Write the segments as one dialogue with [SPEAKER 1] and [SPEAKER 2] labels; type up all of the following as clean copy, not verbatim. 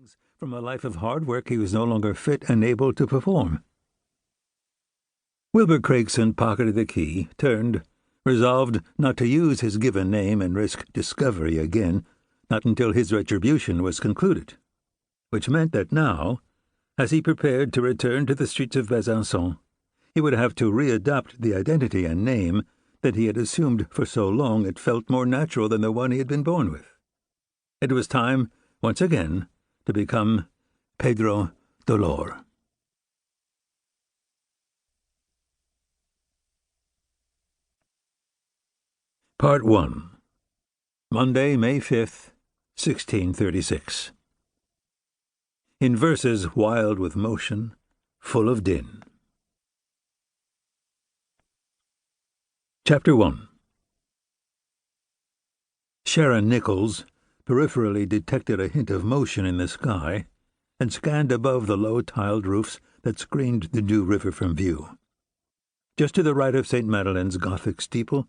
[SPEAKER 1] things from a life of hard work he was no longer fit and able to perform. Wilbur Craigson pocketed the key, turned, resolved not to use his given name and risk discovery again, not until his retribution was concluded, which meant that now, as he prepared to return to the streets of Besancon, he would have to readopt the identity and name that he had assumed for so long it felt more natural than the one he had been born with. It was time, once again, to become Pedro Dolor. Part 1. Monday, May 5th, 1636. In verses wild with motion, full of din. Chapter 1. Sharon Nichols peripherally detected a hint of motion in the sky and scanned above the low-tiled roofs that screened the Dew River from view. Just to the right of St. Madeleine's Gothic steeple,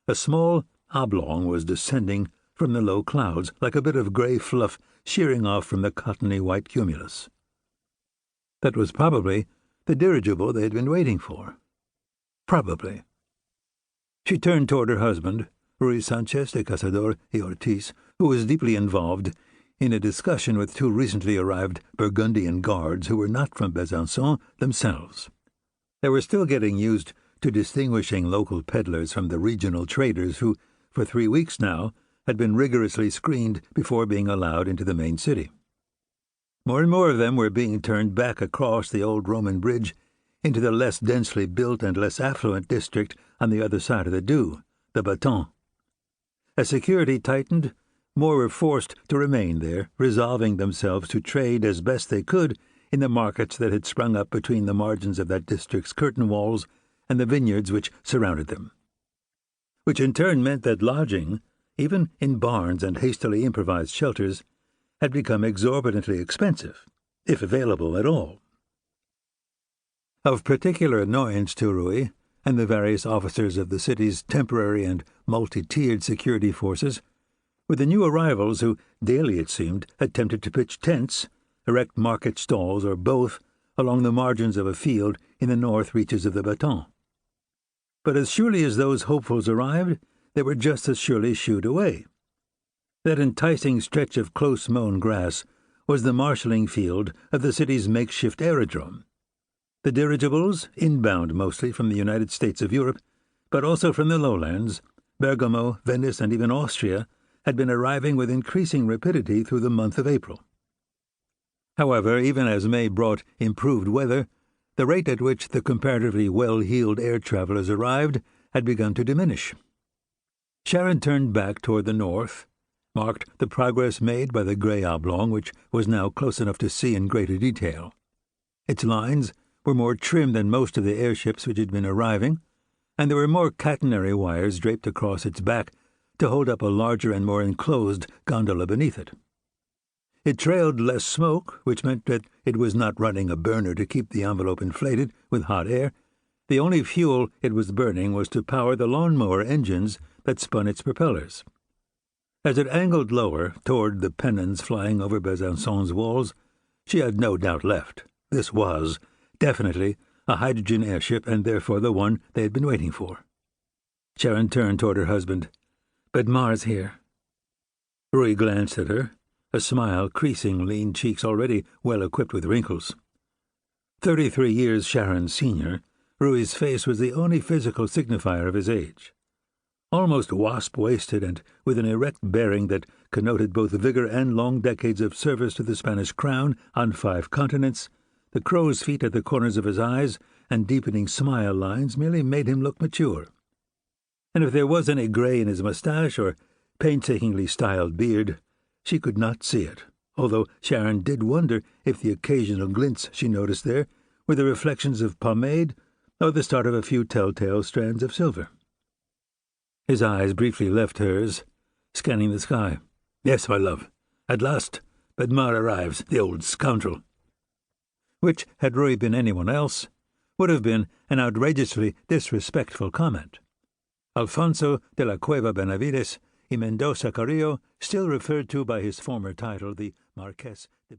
[SPEAKER 1] a small oblong was descending from the low clouds like a bit of grey fluff shearing off from the cottony white cumulus. That was probably the dirigible they had been waiting for. Probably. She turned toward her husband, Ruy Sanchez de Cazador y Ortiz, who was deeply involved in a discussion with two recently arrived Burgundian guards who were not from Besancon themselves. They were still getting used to distinguishing local peddlers from the regional traders who, for 3 weeks now, had been rigorously screened before being allowed into the main city. More and more of them were being turned back across the old Roman bridge into the less densely built and less affluent district on the other side of the Dew, the Baton. As security tightened, more were forced to remain there, resolving themselves to trade as best they could in the markets that had sprung up between the margins of that district's curtain walls and the vineyards which surrounded them. Which in turn meant that lodging, even in barns and hastily improvised shelters, had become exorbitantly expensive, if available at all. Of particular annoyance to Ruy and the various officers of the city's temporary and multi-tiered security forces were the new arrivals who, daily it seemed, attempted to pitch tents, erect market stalls, or both, along the margins of a field in the north reaches of the Baton. But as surely as those hopefuls arrived, they were just as surely shooed away. That enticing stretch of close-mown grass was the marshalling field of the city's makeshift aerodrome. The dirigibles, inbound mostly from the United States of Europe, but also from the lowlands, Bergamo, Venice, and even Austria, had been arriving with increasing rapidity through the month of April. However, even as May brought improved weather, the rate at which the comparatively well-heeled air travelers arrived had begun to diminish. Sharon turned back toward the north, marked the progress made by the grey oblong, which was now close enough to see in greater detail. Its lines were more trim than most of the airships which had been arriving, and there were more catenary wires draped across its back to hold up a larger and more enclosed gondola beneath it. It trailed less smoke, which meant that it was not running a burner to keep the envelope inflated with hot air. The only fuel it was burning was to power the lawnmower engines that spun its propellers. As it angled lower toward the pennons flying over Besancon's walls, she had no doubt left. This was, definitely, a hydrogen airship, and therefore the one they had been waiting for. Sharon turned toward her husband. "But Ma's here." Ruy glanced at her, a smile creasing lean cheeks already well equipped with wrinkles. 33 years Sharon's senior, Ruy's face was the only physical signifier of his age. Almost wasp-waisted and with an erect bearing that connoted both vigor and long decades of service to the Spanish crown on 5 continents, the crow's feet at the corners of his eyes and deepening smile lines merely made him look mature. And if there was any gray in his mustache or painstakingly styled beard, she could not see it, although Sharon did wonder if the occasional glints she noticed there were the reflections of pomade or the start of a few telltale strands of silver. His eyes briefly left hers, scanning the sky. "Yes, my love. At last. But Ma arrives, the old scoundrel." Which, had Ruy been anyone else, would have been an outrageously disrespectful comment. Alfonso de la Cueva Benavides y Mendoza Carrillo, still referred to by his former title, the Marquess de